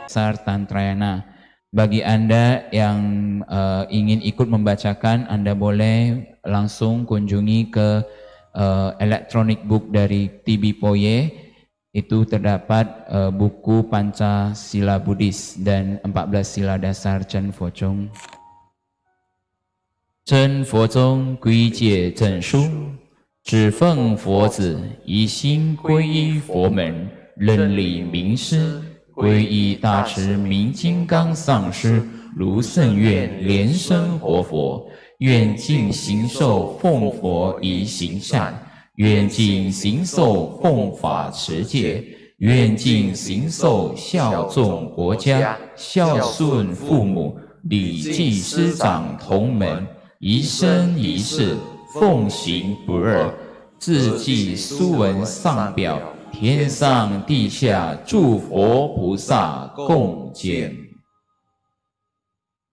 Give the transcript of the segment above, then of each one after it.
dasar Tantrayana. Bagi Anda yang ingin ikut membacakan, Anda boleh langsung kunjungi ke electronic book dari TB Poye. Itu terdapat buku Pancasila Buddhis dan 14 sila dasar Chen Fo Chung. Chen Fo Chung归戒正书，只奉佛子，一心皈依佛门，认立名师，皈依大持明金刚上师，如圣愿莲生活佛，愿尽行受奉佛以行善，愿尽行受奉法持戒，愿尽行受孝众国家，孝顺父母，礼记师长同门，一生一世奉行不二，自记书文上表，天上地下诸佛菩萨共鉴。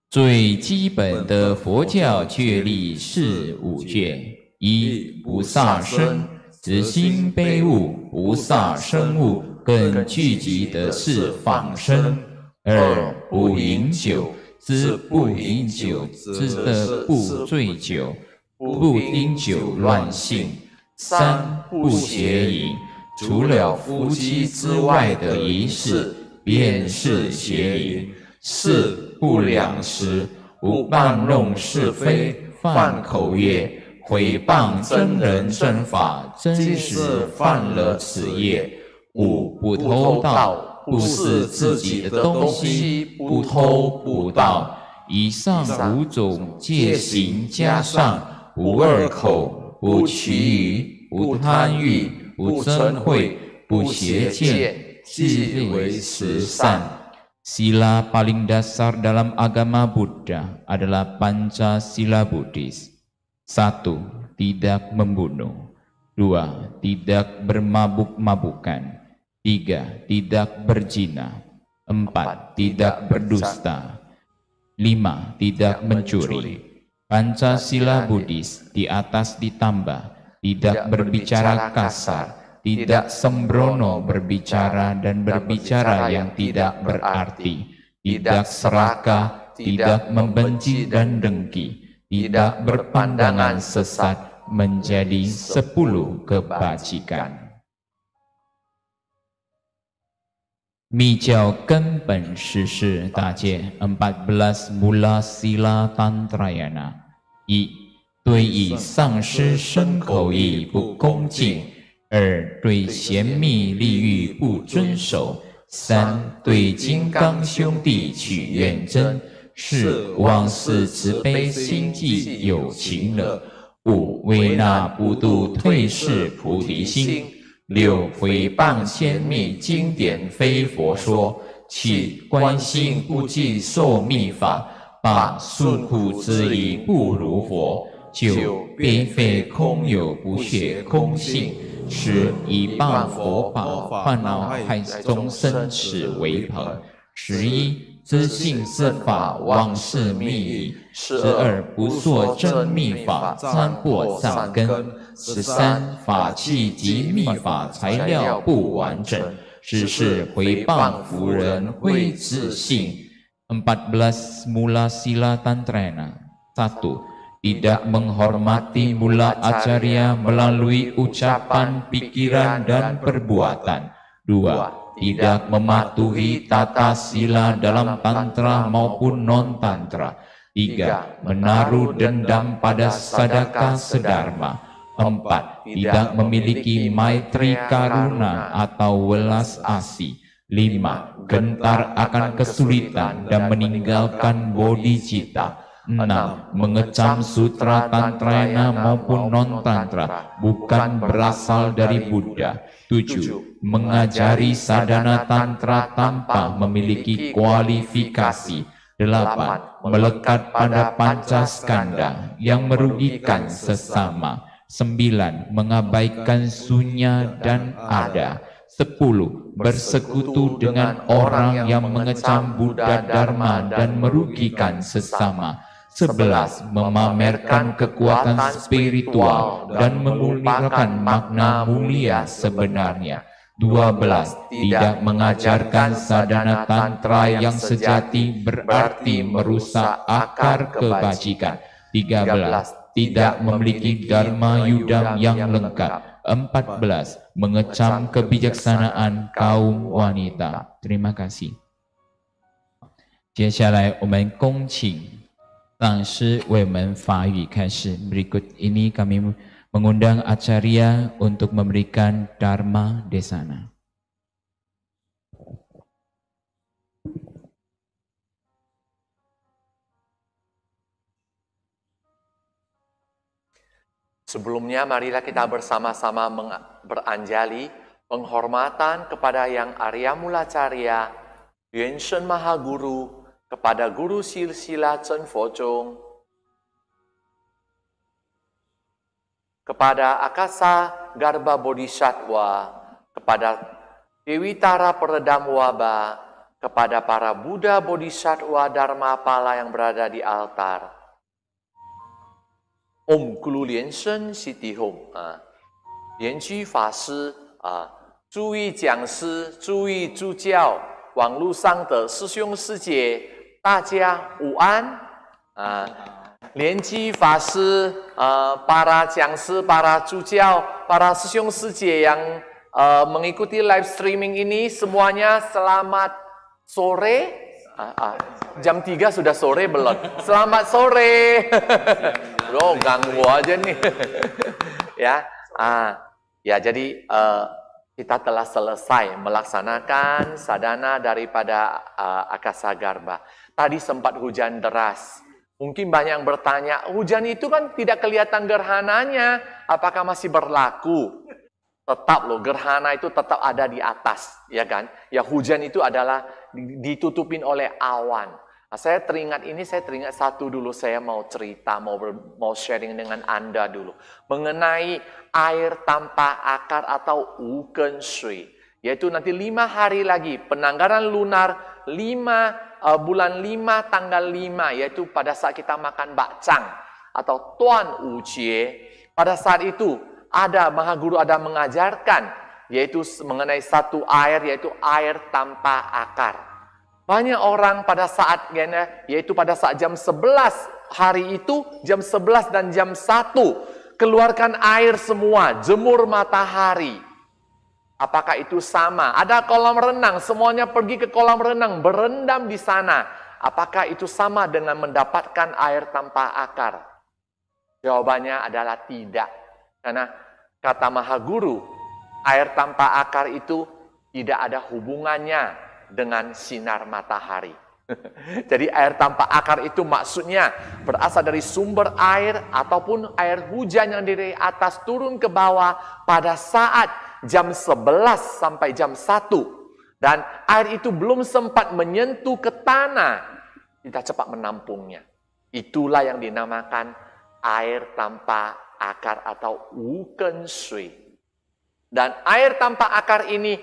最基本的佛教戒律是五戒：一、不杀生，执心悲悟不杀生物，更聚集的是放生；二、不饮酒，之不饮酒之的不醉酒，不因酒乱性；三、不邪淫，除了夫妻之外的仪式便是邪淫；四、不两食，不拌弄是非，犯口业，毁谤真人真法，真实犯了此业；五、不偷盗，不是自己的东西，不偷不盗。以上五种戒行加上不二口，不绮语，不贪欲，不嗔恚，不邪见，即为十善。Sila paling dasar dalam agama Buddha adalah Pancasila Buddhis. 1. Tidak membunuh. 2. Tidak bermabuk-mabukan. 3. Tidak berzina. 4. Tidak berdusta. 5. Tidak mencuri. Pancasila Buddhis di atas ditambah, tidak berbicara kasar, tidak sembrono berbicara dan berbicara yang tidak berarti, tidak serakah, tidak membenci dan dengki, tidak berpandangan sesat, menjadi 10 kebajikan. 密教根本实施大戒14 mula sila Tantrayana。 一、对以上师身口意不恭敬；二、对贤密利欲不遵守；三、对金刚兄弟取怨憎；四、妄视慈悲心计有情了；五、为那不度退世菩提心；六、毁谤仙密经典非佛说；七、观心不计受密法；八、诉苦之意不如佛；九、悲废空有不学空性；十、以谤佛法烦恼害众生此为朋；11、知信是法妄是密语；12、不说真密法沾过障根；13、法器及密法材料不完整；14、毁谤夫人会自信。14 mula sila Tantrayana. 1. Tidak menghormati mula acarya melalui ucapan, pikiran, dan perbuatan. 2. Tidak mematuhi tata sila dalam tantra maupun non-tantra. 3. Menaruh dendam pada sadaka sedharma. 4. Tidak memiliki maitri karuna atau welas asih. 5. Gentar akan kesulitan dan meninggalkan bodhicitta. 6. Mengecam sutra Tantrayana maupun non-tantra bukan berasal dari Buddha. 7. Mengajari sadhana tantra tanpa memiliki kualifikasi. 8. Melekat pada pancaskanda yang merugikan sesama. 9. Mengabaikan sunya dan ada. 10. Bersekutu dengan orang yang mengecam Buddha Dharma dan merugikan sesama. 11. Memamerkan kekuatan spiritual dan memulihkan makna mulia sebenarnya. 12. Tidak mengajarkan sadhana tantra yang sejati berarti merusak akar kebajikan. 13. Tidak memiliki dharma yudam yang lengkap. 14. Mengecam kebijaksanaan kaum wanita. Terima kasih. 接下来我们恭请上师为我们法语开示. Berikut ini kami mengundang Acarya untuk memberikan Dharma Desana. Sebelumnya marilah kita bersama-sama beranjali penghormatan kepada Yang Arya Mula Carya, Yuan Shen Mahaguru, kepada Guru Silsila Chen Fozhong, kepada Akasa Garbha Bodhisattva, kepada Dewi Tara Peredam Wabah, kepada para Buddha Bodhisattva Dharmapala yang berada di altar. Om Kulu Lian Shen Siti Hong, Lian Ju Fa Shi, 诸位讲师、诸位助教、网络上的师兄师姐，大家午安。莲基法师、para 讲师、para 助教、para 师兄师姐yang mengikuti live streaming ini semuanya selamat sore. Jam 3 sudah sore belum? Selamat sore. Bro, ganggu aja nih. Ya, ya jadi kita telah selesai melaksanakan sadhana daripada Akasa Garbha. Tadi sempat hujan deras. Mungkin banyak yang bertanya, hujan itu kan tidak kelihatan gerhananya, apakah masih berlaku? Tetap loh, gerhana itu tetap ada di atas, ya kan? Ya hujan itu adalah ditutupin oleh awan. Nah, saya teringat satu dulu, saya mau cerita, mau sharing dengan Anda dulu. Mengenai air tanpa akar atau Wuken Shui. Yaitu nanti 5 hari lagi, penanggalan lunar 5 bulan 5 tanggal 5, yaitu pada saat kita makan bakcang atau Tuan Wujie. Pada saat itu ada Mahaguru ada mengajarkan yaitu mengenai satu air, yaitu air tanpa akar. Banyak orang pada saat yaitu pada saat jam 11 hari itu, jam 11 dan jam 1 keluarkan air semua, jemur matahari. Apakah itu sama? Ada kolam renang, semuanya pergi ke kolam renang, berendam di sana. Apakah itu sama dengan mendapatkan air tanpa akar? Jawabannya adalah tidak. Karena kata Mahaguru, air tanpa akar itu tidak ada hubungannya dengan sinar matahari. Jadi air tanpa akar itu maksudnya berasal dari sumber air ataupun air hujan yang dari atas turun ke bawah pada saat jam 11 sampai jam 1. Dan air itu belum sempat menyentuh ke tanah, kita cepat menampungnya. Itulah yang dinamakan air tanpa akar atau Wuken Shui. Dan air tanpa akar ini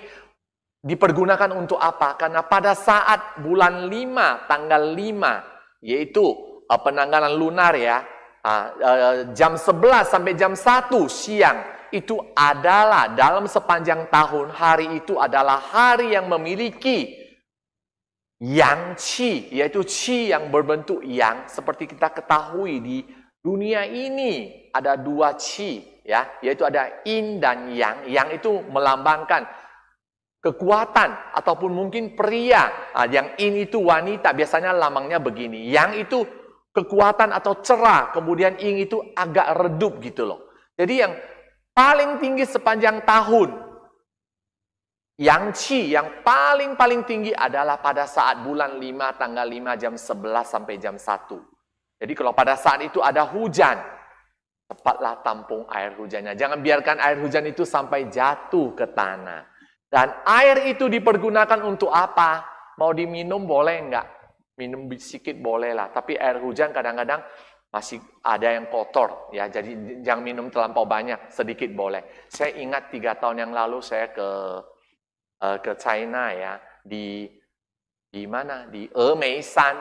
dipergunakan untuk apa? Karena pada saat bulan 5, tanggal 5, yaitu penanggalan lunar ya, jam 11 sampai jam 1 siang, itu adalah dalam sepanjang tahun, hari itu adalah hari yang memiliki yang qi, yaitu qi yang berbentuk yang, seperti kita ketahui di dunia ini ada 2 qi, ya, yaitu ada yin dan yang. Yang itu melambangkan kekuatan ataupun mungkin pria. Yang yin itu wanita, biasanya lambangnya begini. Yang itu kekuatan atau cerah, kemudian yin itu agak redup gitu loh. Jadi yang paling tinggi sepanjang tahun, yang qi yang paling tinggi adalah pada saat bulan 5 tanggal 5 jam 11 sampai jam 1. Jadi kalau pada saat itu ada hujan, cepatlah tampung air hujannya. Jangan biarkan air hujan itu sampai jatuh ke tanah. Dan air itu dipergunakan untuk apa? Mau diminum boleh enggak? Minum sedikit boleh lah. Tapi air hujan kadang-kadang masih ada yang kotor, ya. Jadi jangan minum terlampau banyak, sedikit boleh. Saya ingat 3 tahun yang lalu saya ke China ya, di mana? Di Emeisan.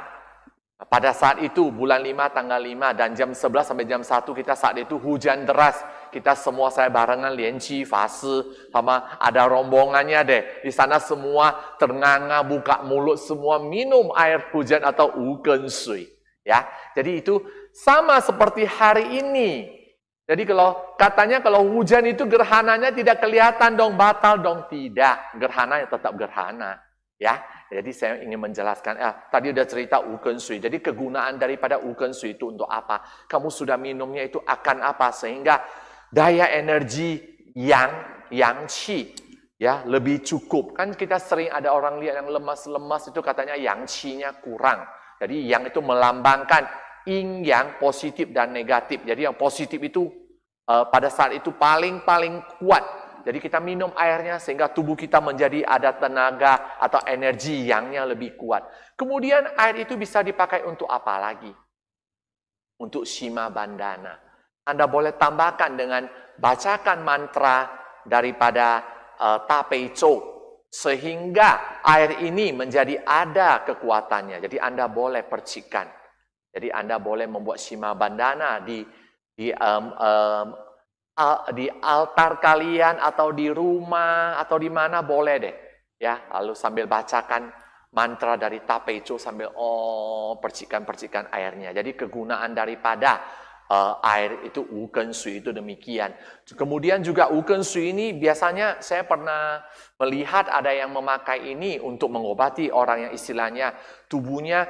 Pada saat itu, bulan 5, tanggal 5, dan jam 11 sampai jam 1, kita saat itu hujan deras. Kita semua, saya barengan Lianqi, Fasi, sama ada rombongannya deh. Di sana semua ternganga, buka mulut, semua minum air hujan atau Wugen Shui. Ya, jadi itu sama seperti hari ini. Jadi katanya kalau hujan itu gerhananya tidak kelihatan dong, batal dong. Tidak, gerhananya tetap gerhana. Ya, jadi saya ingin menjelaskan, tadi udah cerita Wugen Shui. Jadi kegunaan daripada Wugen Shui itu untuk apa? Kamu sudah minumnya itu akan apa? Sehingga daya energi yang qi ya lebih cukup. Kan kita sering ada orang lihat yang lemas-lemas itu katanya yang qi-nya kurang. Jadi yang itu melambangkan yin yang positif dan negatif. Jadi yang positif itu pada saat itu paling kuat. Jadi kita minum airnya sehingga tubuh kita menjadi ada tenaga atau energi yangnya lebih kuat. Kemudian air itu bisa dipakai untuk apa lagi? Untuk Shima Bandana. Anda boleh tambahkan dengan bacakan mantra daripada Ta Pei Zhou. Sehingga air ini menjadi ada kekuatannya. Jadi Anda boleh percikan. Jadi Anda boleh membuat Shima Bandana di altar kalian atau di rumah atau di mana boleh deh ya, lalu sambil bacakan mantra dari Ta Pei Zhou sambil percikan airnya. Jadi kegunaan daripada air itu Wugen Shui itu demikian. Kemudian juga Wugen Shui ini biasanya saya pernah melihat ada yang memakai ini untuk mengobati orang yang istilahnya tubuhnya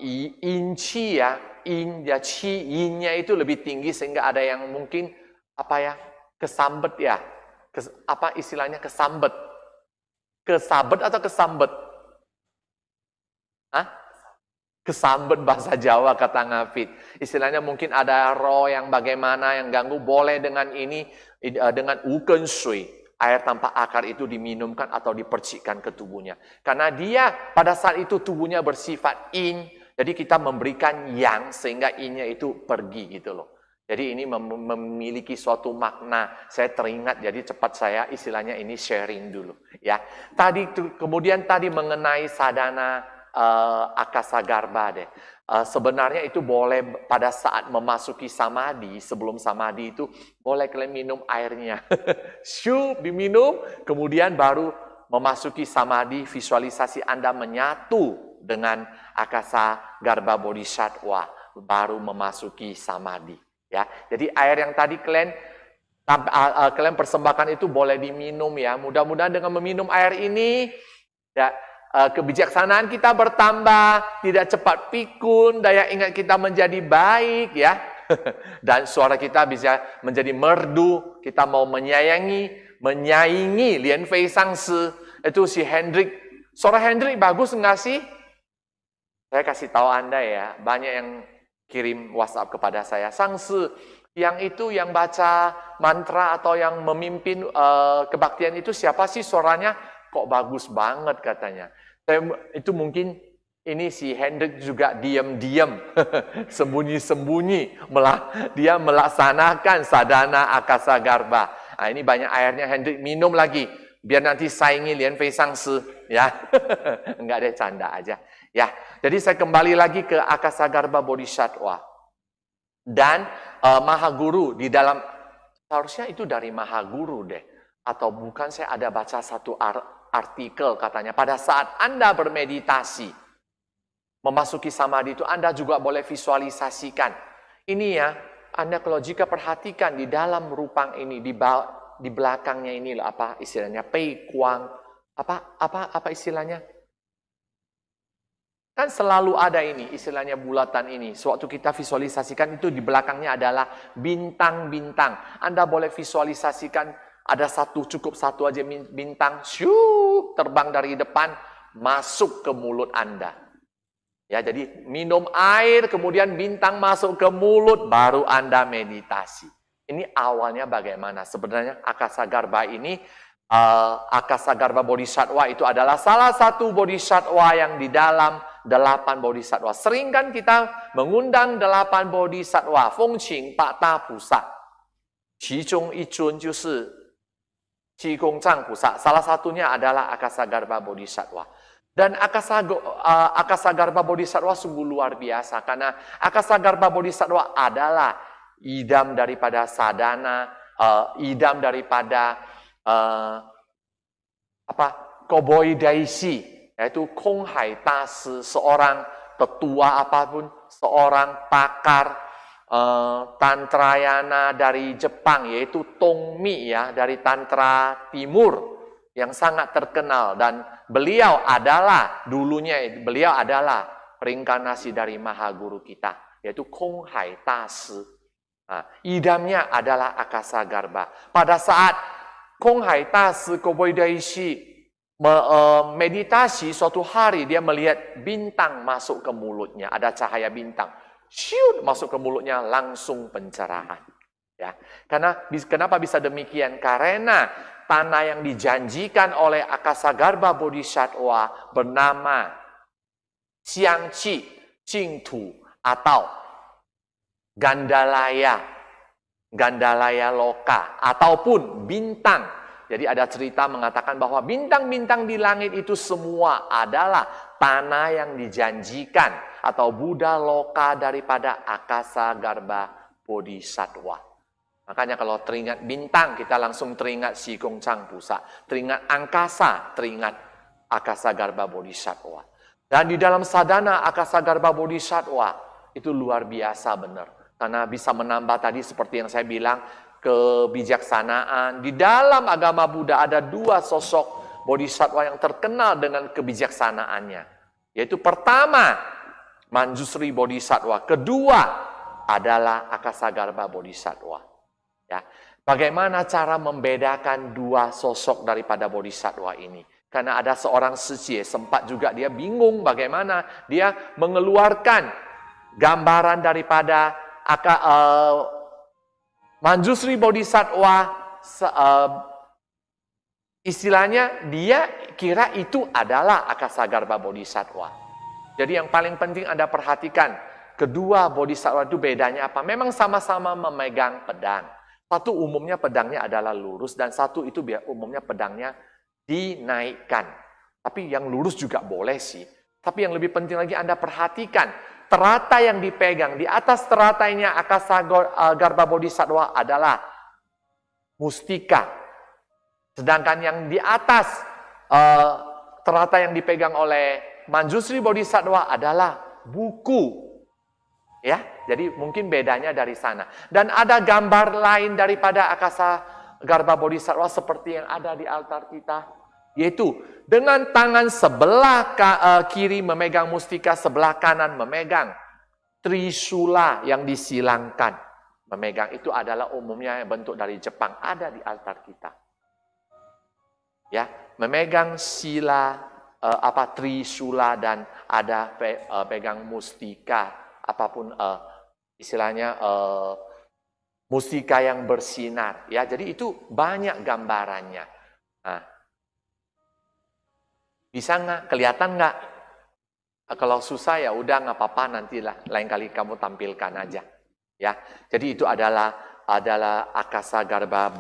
yin qi ya, yin ya qi, yin-nya itu lebih tinggi sehingga ada yang mungkin kesambet ya, istilahnya kesambet, kesabet atau kesambet, kesambet bahasa Jawa kata Ngafid. Istilahnya mungkin ada roh yang bagaimana yang ganggu, boleh dengan ini, dengan Wugen Shui, air tanpa akar itu diminumkan atau dipercikkan ke tubuhnya. Karena dia pada saat itu tubuhnya bersifat yin, jadi kita memberikan yang sehingga yin-nya itu pergi gitu loh. Jadi ini memiliki suatu makna. Saya teringat, jadi cepat saya istilahnya ini sharing dulu. Ya, kemudian tadi mengenai sadhana akasa garba deh. Sebenarnya itu boleh pada saat memasuki samadhi, sebelum samadhi itu boleh kalian minum airnya. Syup diminum, kemudian baru memasuki samadhi, visualisasi Anda menyatu dengan akasa garba bodhisattva, baru memasuki samadhi. Ya, jadi air yang tadi kalian persembahkan itu boleh diminum ya. Mudah-mudahan dengan meminum air ini ya, kebijaksanaan kita bertambah, tidak cepat pikun, daya ingat kita menjadi baik ya. Dan suara kita bisa menjadi merdu, kita mau menyaingi Lian Fei Sangsi. Itu si Hendrik. Suara Hendrik bagus enggak sih? Saya kasih tahu Anda ya, banyak yang kirim WhatsApp kepada saya, Sangsi, yang itu yang baca mantra atau yang memimpin kebaktian itu siapa sih, suaranya kok bagus banget katanya. Itu mungkin ini si Hendrik juga diam-diam, sembunyi-sembunyi, dia melaksanakan sadhana akasa garba. Nah, ini banyak airnya, Hendrik minum lagi, biar nanti saingi Lian Fei Sangsi, ya. Enggak deh, canda aja. Ya, jadi saya kembali lagi ke akasa garba bodhisattva. Dan Mahaguru di dalam, harusnya itu dari Mahaguru deh. Atau bukan, saya ada baca satu artikel katanya, pada saat Anda bermeditasi, memasuki samadhi itu Anda juga boleh visualisasikan. Ini ya, Anda kalau jika perhatikan di dalam rupang ini, di belakangnya ini apa istilahnya, Pei Kuang, apa istilahnya? Kan selalu ada ini, istilahnya bulatan ini. Sewaktu kita visualisasikan itu di belakangnya adalah bintang-bintang. Anda boleh visualisasikan ada cukup satu aja bintang, syup, terbang dari depan, masuk ke mulut Anda. Ya, jadi minum air, kemudian bintang masuk ke mulut, baru Anda meditasi. Ini awalnya bagaimana? Sebenarnya akasa garba ini, akasa garba bodhisattva itu adalah salah satu bodhisattva yang di dalam 8 bodhisattva. Sering kan kita mengundang 8 bodhisattva, Fengqing Pak Ta Pusa. Qijong Ijun Jusi Qigong Zhang Pusa. Salah satunya adalah akasa garba bodhisattva. Dan Akasagarbha Bodhisattva sungguh luar biasa, karena Akasagarbha Bodhisattva adalah idam daripada sadhana, idam daripada Koboi Daisi, yaitu Kong Hai Ta Si, seorang tetua apapun, seorang pakar Tantrayana dari Jepang, yaitu Tongmi ya, dari Tantra Timur yang sangat terkenal. Dan beliau adalah reinkarnasi dari Mahaguru kita, yaitu Kong Hai Ta Si. Nah, idamnya adalah Akasagarbha. Pada saat Kong Hai Ta Si Koboi Daisi meditasi, suatu hari dia melihat bintang masuk ke mulutnya, ada cahaya bintang, syut masuk ke mulutnya, langsung pencerahan. Ya, kenapa bisa demikian? Karena tanah yang dijanjikan oleh Akasagarbha Bodhisattva bernama Xiangqi Jingtu atau Gandalaya Loka ataupun bintang. Jadi ada cerita mengatakan bahwa bintang-bintang di langit itu semua adalah tanah yang dijanjikan atau Buddha Loka daripada Akasagarbha Bodhisattva. Makanya kalau teringat bintang, kita langsung teringat Si Gong Chang Pusa. Teringat angkasa, teringat Akasagarbha Bodhisattva. Dan di dalam sadhana Akasagarbha Bodhisattva itu luar biasa benar. Karena bisa menambah tadi seperti yang saya bilang, kebijaksanaan. Di dalam agama Buddha ada dua sosok Bodhisattva yang terkenal dengan kebijaksanaannya. Yaitu pertama, Manjusri Bodhisattva. Kedua adalah Akasagarbha Bodhisattva. Ya. Bagaimana cara membedakan dua sosok daripada Bodhisattva ini? Karena ada seorang Sicie, sempat juga dia bingung bagaimana dia mengeluarkan gambaran daripada Manjusri Bodhisattva, istilahnya dia kira itu adalah Akasagarbha Bodhisattva. Jadi yang paling penting Anda perhatikan, kedua Bodhisattva itu bedanya apa? Memang sama-sama memegang pedang. Satu umumnya pedangnya adalah lurus, dan satu itu umumnya pedangnya dinaikkan. Tapi yang lurus juga boleh sih. Tapi yang lebih penting lagi Anda perhatikan, terata yang dipegang, di atas teratanya Akasagarbha Bodhisattva adalah mustika. Sedangkan yang di atas terata yang dipegang oleh Manjusri Bodhisattva adalah buku. Ya, jadi mungkin bedanya dari sana. Dan ada gambar lain daripada Akasagarbha Bodhisattva seperti yang ada di altar kita. Yaitu dengan tangan sebelah kiri memegang mustika, sebelah kanan memegang trisula yang disilangkan. Memegang itu adalah umumnya bentuk dari Jepang, ada di altar kita. Ya, memegang sila trisula dan ada pegang mustika, apapun istilahnya mustika yang bersinar. Ya, jadi itu banyak gambarannya. Nah, bisa nggak? Kelihatan nggak? Kalau susah ya udah nggak apa-apa, nantilah lain kali kamu tampilkan aja. Ya, jadi itu adalah Akasagarbha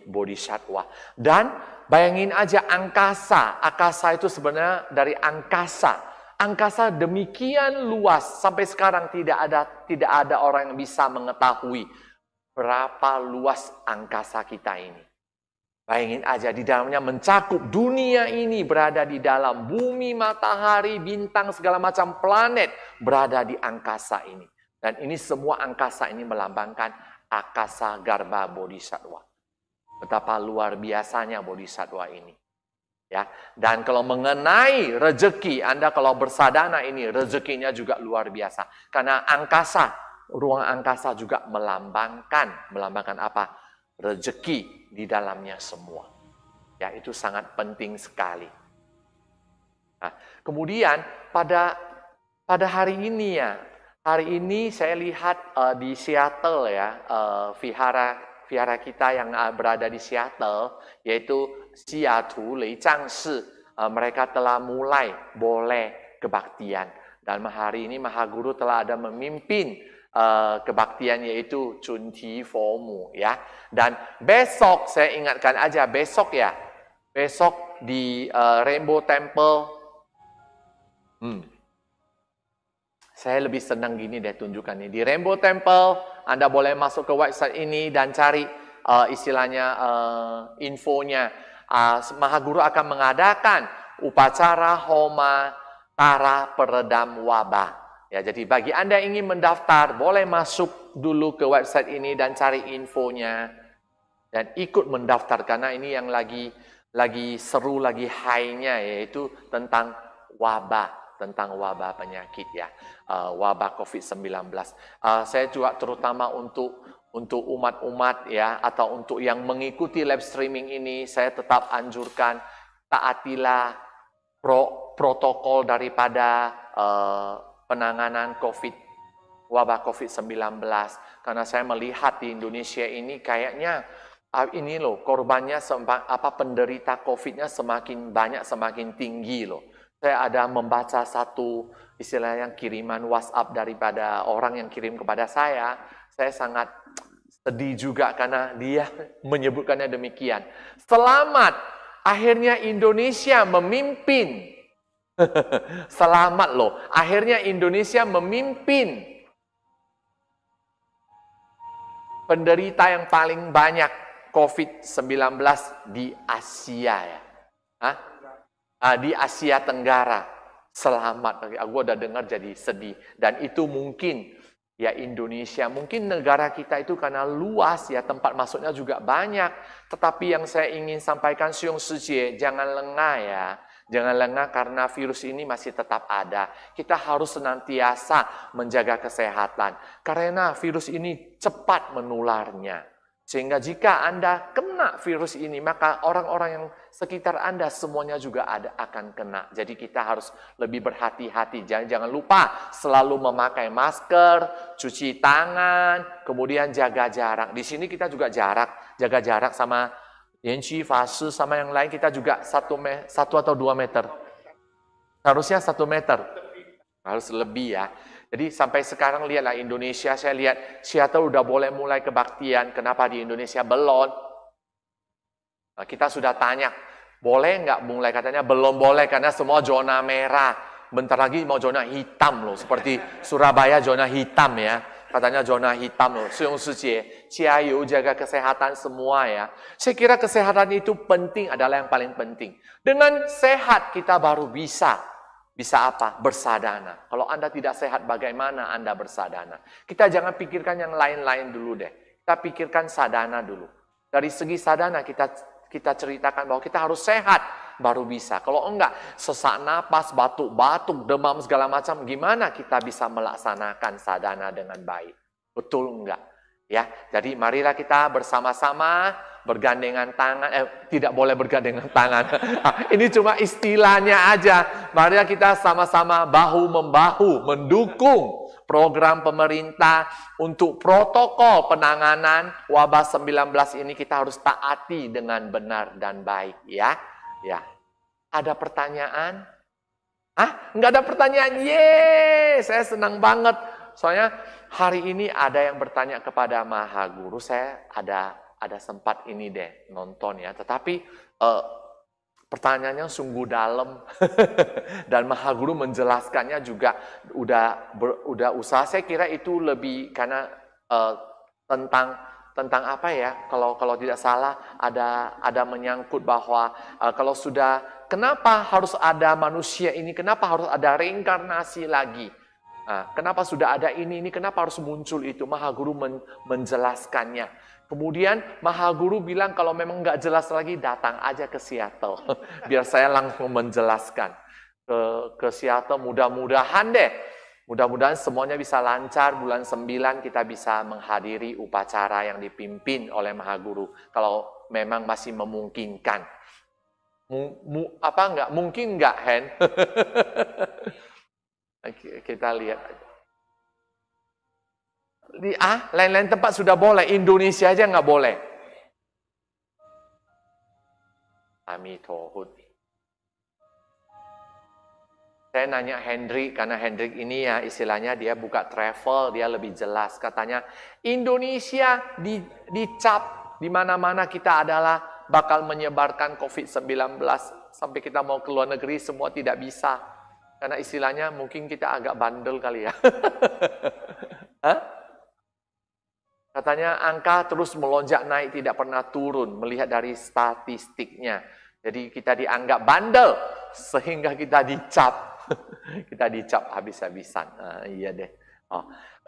Bodhisattva. Dan bayangin aja angkasa. Angkasa itu sebenarnya dari angkasa. Angkasa demikian luas sampai sekarang tidak ada orang yang bisa mengetahui berapa luas angkasa kita ini. Bayangin aja, di dalamnya mencakup dunia ini berada di dalam, bumi, matahari, bintang, segala macam planet berada di angkasa ini. Dan ini semua angkasa ini melambangkan Akasagarbha Bodhisattva. Betapa luar biasanya Bodhisattva ini. Ya, dan kalau mengenai rezeki, Anda kalau bersadana ini, rezekinya juga luar biasa. Karena angkasa, ruang angkasa juga melambangkan apa? Rezeki di dalamnya semua. Ya, itu sangat penting sekali. Nah, kemudian pada hari ini saya lihat di Seattle ya, vihara kita yang berada di Seattle, yaitu Seattle Leizhangshi, mereka telah mulai boleh kebaktian. Dan hari ini Mahaguru telah ada memimpin kebaktian, yaitu Chunti Fomu ya. Dan besok saya ingatkan aja, besok di Rainbow Temple Saya lebih senang gini deh tunjukkan nih. Di Rainbow Temple, Anda boleh masuk ke website ini dan cari istilahnya infonya. Mahaguru akan mengadakan upacara Homa Tara peredam wabah. Ya, jadi bagi Anda yang ingin mendaftar, boleh masuk dulu ke website ini dan cari infonya. Dan ikut mendaftar karena ini yang lagi seru, lagi high-nya, yaitu tentang wabah. Tentang wabah penyakit ya, wabah COVID-19. Saya juga terutama untuk umat-umat ya, atau untuk yang mengikuti live streaming ini, saya tetap anjurkan taatilah protokol daripada penanganan wabah COVID-19. Karena saya melihat di Indonesia ini kayaknya ini loh, korbannya penderita COVID-nya semakin banyak, semakin tinggi loh. Saya ada membaca satu istilahnya kiriman WhatsApp daripada orang yang kirim kepada saya sangat sedih juga karena dia menyebutkannya demikian. Selamat, akhirnya Indonesia memimpin. Selamat loh, akhirnya Indonesia memimpin penderita yang paling banyak COVID-19 di Asia ya. Di Asia Tenggara. Selamat. Aku udah dengar jadi sedih. Dan itu mungkin ya Indonesia, mungkin negara kita itu karena luas ya, tempat masuknya juga banyak. Tetapi yang saya ingin sampaikan Siung Sijie, jangan lengah ya. Jangan lengah karena virus ini masih tetap ada. Kita harus senantiasa menjaga kesehatan. Karena virus ini cepat menularnya. Sehingga jika Anda kena virus ini, maka orang-orang yang sekitar Anda semuanya juga akan kena. Jadi kita harus lebih berhati-hati. Jangan lupa selalu memakai masker, cuci tangan, kemudian jaga jarak. Di sini kita juga jaga jarak sama Yanqi Fashi sama yang lain, kita juga 1 atau 2 meter. Harusnya 1 meter. Harus lebih ya. Jadi sampai sekarang lihatlah Indonesia, saya lihat Seattle udah boleh mulai kebaktian. Kenapa di Indonesia belum? Nah, kita sudah tanya, boleh nggak mulai? Katanya belum boleh karena semua zona merah. Bentar lagi mau zona hitam loh, seperti Surabaya zona hitam ya. Katanya zona hitam loh. Siung Sijie, ciayu, jaga kesehatan semua ya. Saya kira kesehatan itu penting, adalah yang paling penting. Dengan sehat kita baru bisa apa? Bersadana. Kalau Anda tidak sehat, bagaimana Anda bersadana? Kita jangan pikirkan yang lain-lain dulu deh. Kita pikirkan sadana dulu. Dari segi sadana kita ceritakan bahwa kita harus sehat baru bisa. Kalau enggak, sesak napas, batuk-batuk, demam segala macam, gimana kita bisa melaksanakan sadana dengan baik? Betul enggak? Ya, jadi marilah kita bersama-sama bergandengan tangan, tidak boleh bergandengan tangan. Ini cuma istilahnya aja. Mari kita sama-sama bahu-membahu mendukung program pemerintah untuk protokol penanganan wabah 19 ini. Kita harus taati dengan benar dan baik ya. Ya. Ada pertanyaan? Nggak ada pertanyaan. Yeay, saya senang banget. Soalnya hari ini ada yang bertanya kepada Mahaguru. Saya ada sempat ini deh nonton ya, tetapi pertanyaannya sungguh dalam dan Mahaguru menjelaskannya juga udah usaha. Saya kira itu lebih karena tentang apa ya, kalau tidak salah ada menyangkut bahwa kalau sudah, kenapa harus ada manusia ini, kenapa harus ada reinkarnasi lagi. Kenapa sudah ada ini, kenapa harus muncul itu? Mahaguru menjelaskannya. Kemudian Mahaguru bilang kalau memang nggak jelas lagi, datang aja ke Seattle. Biar saya langsung menjelaskan. Ke Seattle, mudah-mudahan deh. Mudah-mudahan semuanya bisa lancar. Bulan 9 kita bisa menghadiri upacara yang dipimpin oleh Mahaguru. Kalau memang masih memungkinkan. Mungkin nggak, Hen? Kita lihat. Lain-lain tempat sudah boleh, Indonesia aja nggak boleh. Amitohut. Saya nanya Hendrik, karena Hendrik ini ya istilahnya dia buka travel, dia lebih jelas. Katanya Indonesia dicap di mana-mana kita adalah bakal menyebarkan COVID-19 sampai kita mau ke luar negeri semua tidak bisa. Karena istilahnya mungkin kita agak bandel kali ya. Hah? Katanya angka terus melonjak naik, tidak pernah turun, melihat dari statistiknya. Jadi kita dianggap bandel, sehingga kita dicap. Kita dicap habis-habisan. Iya deh.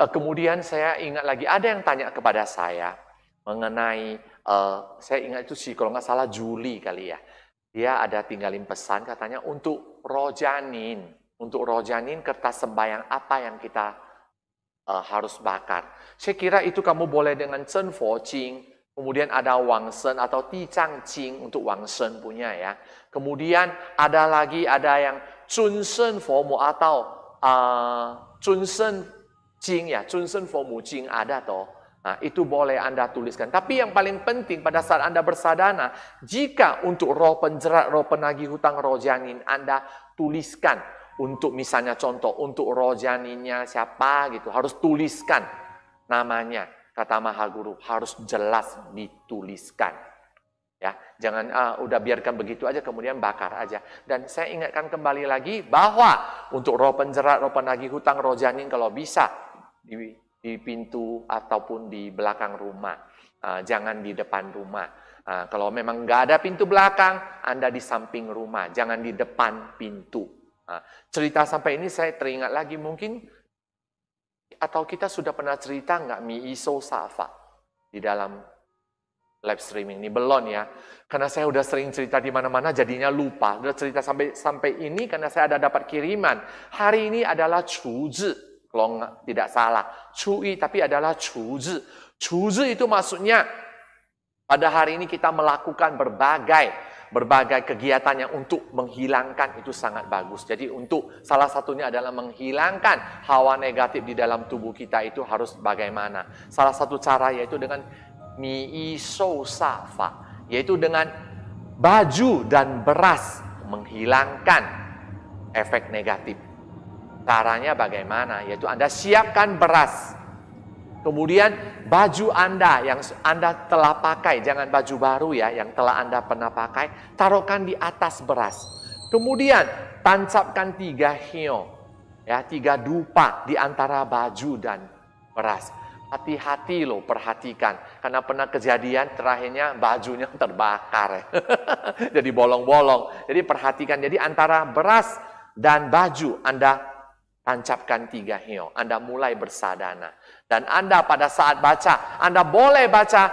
Kemudian saya ingat lagi, ada yang tanya kepada saya mengenai, saya ingat itu sih kalau nggak salah Juli kali ya. Dia ada tinggalin pesan katanya untuk rojanin. Untuk rojanin kertas sembahyang apa yang kita harus bakar. Saya kira itu kamu boleh dengan Chen Fo Jing. Kemudian ada Wang Shen atau Ti Chang Jing untuk Wang Shen punya ya. Kemudian ada lagi yang Zun Shen Fo Mu atau Zun Shen Jing ya. Zun Shen Fo Mu Jing ada toh. Nah, itu boleh Anda tuliskan. Tapi yang paling penting pada saat Anda bersadana, jika untuk roh penjerat, roh penagih hutang, roh janin, Anda tuliskan. Untuk misalnya contoh, untuk roh janinnya siapa gitu, harus tuliskan namanya. Kata Maha Guru, harus jelas dituliskan. Ya, jangan udah biarkan begitu aja kemudian bakar aja. Dan saya ingatkan kembali lagi bahwa untuk roh penjerat, roh penagih hutang, roh janin kalau bisa di pintu ataupun di belakang rumah, jangan di depan rumah. Kalau memang nggak ada pintu belakang, Anda di samping rumah, jangan di depan pintu. Cerita sampai ini saya teringat lagi mungkin, atau kita sudah pernah cerita nggak Mi Iso Safa di dalam live streaming ini belum ya? Karena saya udah sering cerita di mana-mana jadinya lupa. Udah cerita sampai ini karena saya ada dapat kiriman. Hari ini adalah Chuzi. Kalau tidak salah, Cui tapi adalah Chuzi. Chuzi itu maksudnya pada hari ini kita melakukan berbagai kegiatan yang untuk menghilangkan, itu sangat bagus. Jadi untuk salah satunya adalah menghilangkan hawa negatif di dalam tubuh kita itu harus bagaimana. Salah satu cara yaitu dengan Mi Iso Safa, yaitu dengan baju dan beras menghilangkan efek negatif. Caranya bagaimana? Yaitu Anda siapkan beras. Kemudian baju Anda yang Anda telah pakai, jangan baju baru ya, yang telah Anda pernah pakai, taruhkan di atas beras. Kemudian tancapkan 3 hio, ya 3 dupa di antara baju dan beras. Hati-hati loh, perhatikan. Karena pernah kejadian terakhirnya bajunya terbakar. Jadi bolong-bolong. Jadi perhatikan, jadi antara beras dan baju Anda tancapkan 3 hio. Anda mulai bersadana. Dan Anda pada saat baca, Anda boleh baca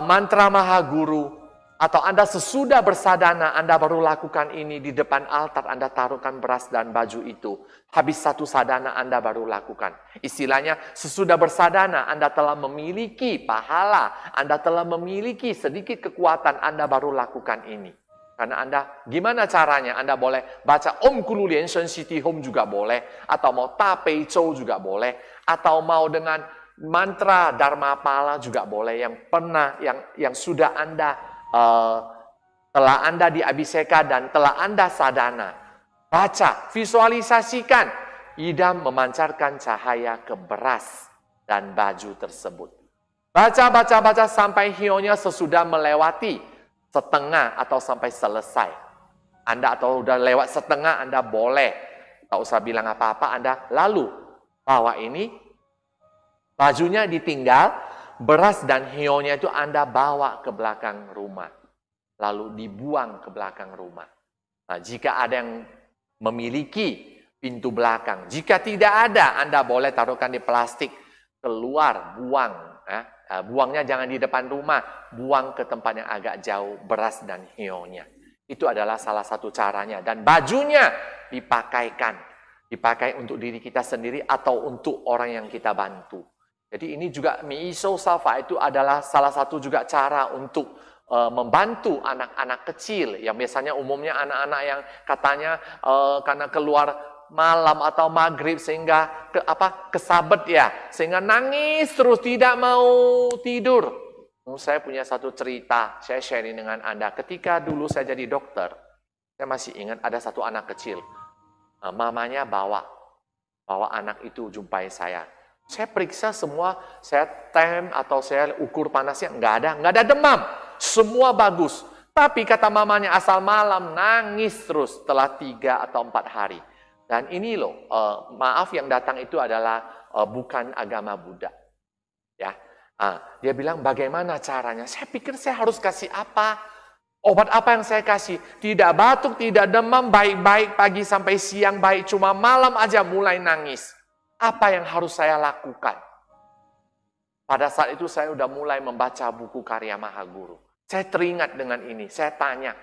mantra Maha Guru. Atau Anda sesudah bersadana, Anda baru lakukan ini di depan altar. Anda taruhkan beras dan baju itu. Habis satu sadana, Anda baru lakukan. Istilahnya, sesudah bersadana, Anda telah memiliki pahala. Anda telah memiliki sedikit kekuatan, Anda baru lakukan ini. Karena Anda, gimana caranya? Anda boleh baca Om Kulu Lian Shen Siti Hom juga boleh. Atau mau Ta Pei Zhou juga boleh. Atau mau dengan mantra Dharma Pala juga boleh. Yang pernah, yang sudah Anda, telah Anda diabiseka dan telah Anda sadana. Baca, visualisasikan. Idam memancarkan cahaya ke beras dan baju tersebut. Baca sampai hionya sesudah melewati setengah atau sampai selesai. Anda atau udah lewat setengah, Anda boleh. Tak usah bilang apa-apa, Anda lalu bawa ini. Bajunya ditinggal, beras dan hionya itu Anda bawa ke belakang rumah. Lalu dibuang ke belakang rumah. Nah, jika ada yang memiliki pintu belakang. Jika tidak ada, Anda boleh taruhkan di plastik. Keluar, buang. Buangnya jangan di depan rumah, buang ke tempat yang agak jauh, beras dan hionya. Itu adalah salah satu caranya. Dan bajunya dipakai untuk diri kita sendiri atau untuk orang yang kita bantu. Jadi ini juga Mi Iso Safa itu adalah salah satu juga cara untuk membantu anak-anak kecil. Yang biasanya umumnya anak-anak yang katanya karena keluar malam atau maghrib sehingga kesabet ya, sehingga nangis terus tidak mau tidur. Saya punya satu cerita, saya sharing dengan Anda. Ketika dulu saya jadi dokter, saya masih ingat ada satu anak kecil. Mamanya bawa anak itu jumpai saya. Saya periksa semua, saya tem atau saya ukur panasnya, nggak ada demam, semua bagus. Tapi kata mamanya asal malam nangis terus setelah 3 atau 4 hari. Dan ini loh, maaf yang datang itu adalah bukan agama Buddha. Ya, dia bilang bagaimana caranya? Saya pikir saya harus kasih apa? Obat apa yang saya kasih? Tidak batuk, tidak demam, baik-baik pagi sampai siang baik. Cuma malam aja mulai nangis. Apa yang harus saya lakukan? Pada saat itu saya udah mulai membaca buku karya Mahaguru. Saya teringat dengan ini. Saya tanya,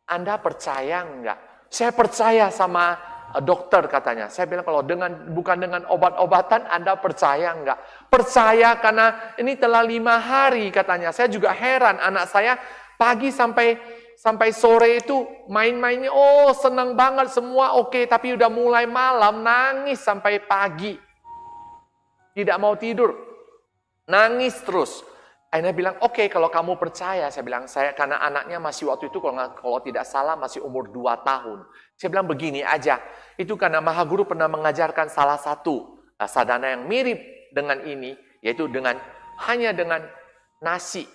Anda percaya enggak? Saya percaya sama dokter katanya. Saya bilang kalau bukan dengan obat-obatan Anda percaya enggak? Percaya karena ini telah 5 hari katanya. Saya juga heran anak saya pagi sampai sore itu main-mainnya senang banget semua oke, tapi udah mulai malam nangis sampai pagi. Tidak mau tidur. Nangis terus. Akhirnya bilang, oke, kalau kamu percaya, saya bilang, karena anaknya masih waktu itu kalau tidak salah masih umur 2 tahun. Saya bilang begini aja, itu karena Mahaguru pernah mengajarkan salah satu sadhana yang mirip dengan ini, yaitu hanya dengan nasi.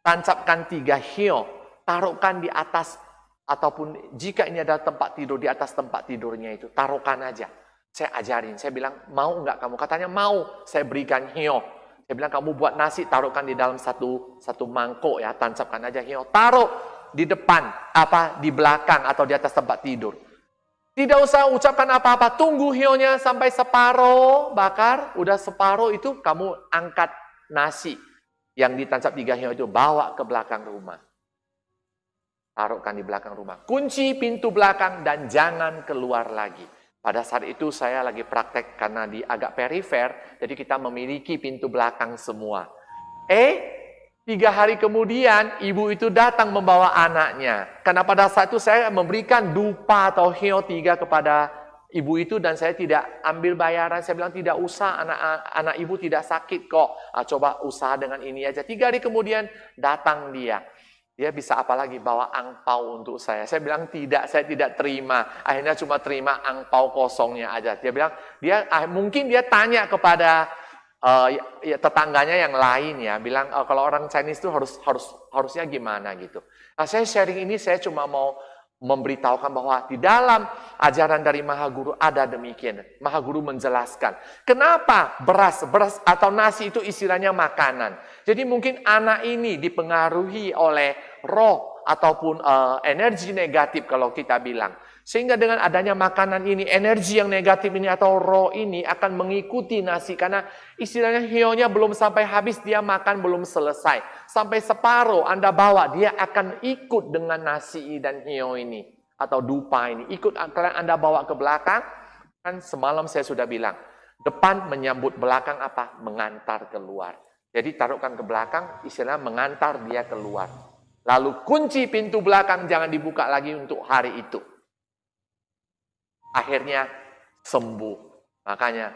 Tancapkan 3 hio, taruhkan di atas, ataupun jika ini adalah tempat tidur, di atas tempat tidurnya itu, taruhkan aja. Saya ajarin, saya bilang, mau nggak kamu? Katanya mau, saya berikan hio. Saya bilang, kamu buat nasi, taruhkan di dalam satu mangkok ya, tancapkan aja hio. Taruh di depan, di belakang, atau di atas tempat tidur. Tidak usah ucapkan apa-apa, tunggu hionya sampai separuh bakar, udah separuh itu kamu angkat nasi yang ditancap 3 hio itu, bawa ke belakang rumah. Taruhkan di belakang rumah. Kunci pintu belakang dan jangan keluar lagi. Pada saat itu saya lagi praktek karena di agak perifer, jadi kita memiliki pintu belakang semua. 3 hari kemudian ibu itu datang membawa anaknya. Karena pada saat itu saya memberikan dupa atau hio 3 kepada ibu itu dan saya tidak ambil bayaran. Saya bilang tidak usah, anak ibu tidak sakit kok. Coba usaha dengan ini aja. 3 hari kemudian datang dia. Dia bisa apalagi bawa angpau untuk saya. Saya bilang tidak, saya tidak terima. Akhirnya cuma terima angpau kosongnya aja. Dia bilang, mungkin dia tanya kepada tetangganya yang lain ya. Bilang kalau orang Chinese itu harusnya gimana gitu. Nah, saya sharing ini saya cuma mau memberitahukan bahwa di dalam ajaran dari Mahaguru ada demikian. Mahaguru menjelaskan. Kenapa beras atau nasi itu istilahnya makanan. Jadi mungkin anak ini dipengaruhi oleh roh ataupun energi negatif kalau kita bilang. Sehingga dengan adanya makanan ini, energi yang negatif ini atau roh ini akan mengikuti nasi. Karena istilahnya hionya belum sampai habis, dia makan belum selesai. Sampai separuh Anda bawa, dia akan ikut dengan nasi dan hio ini. Atau dupa ini. Ikut Anda bawa ke belakang. Kan semalam saya sudah bilang, depan menyambut belakang apa? Mengantar keluar. Jadi taruhkan ke belakang, istilahnya mengantar dia keluar. Lalu kunci pintu belakang jangan dibuka lagi untuk hari itu. Akhirnya sembuh. Makanya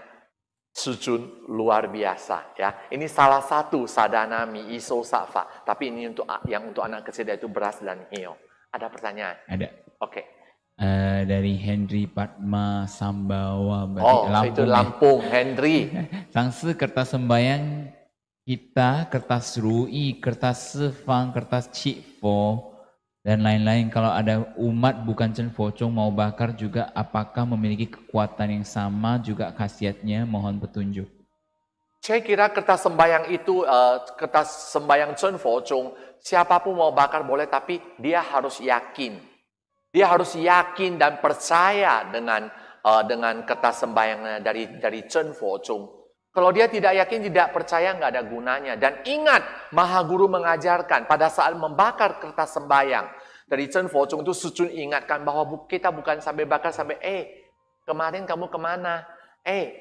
sujun luar biasa ya. Ini salah satu sadhana mi iso safa. Tapi ini untuk anak kecil yaitu beras dan hio. Ada pertanyaan? Ada. Oke. Dari Henry Padma Sambawa. Lampung, itu Lampung, Henry. Sangsi kertas sembayang kita, kertas rui, kertas sefang, kertas cikfo, dan lain-lain. Kalau ada umat bukan Chen Focong mau bakar juga, apakah memiliki kekuatan yang sama juga khasiatnya? Mohon petunjuk. Saya kira kertas sembayang itu, kertas sembayang Chen Focong, siapapun mau bakar boleh, tapi dia harus yakin. Dia harus yakin dan percaya dengan kertas sembayang dari Chen Focong. Kalau dia tidak yakin, tidak percaya, nggak ada gunanya. Dan ingat, Mahaguru mengajarkan pada saat membakar kertas sembayang dari Chen Focong itu Sujun ingatkan bahwa kita bukan sampai bakar sampai kemarin kamu kemana?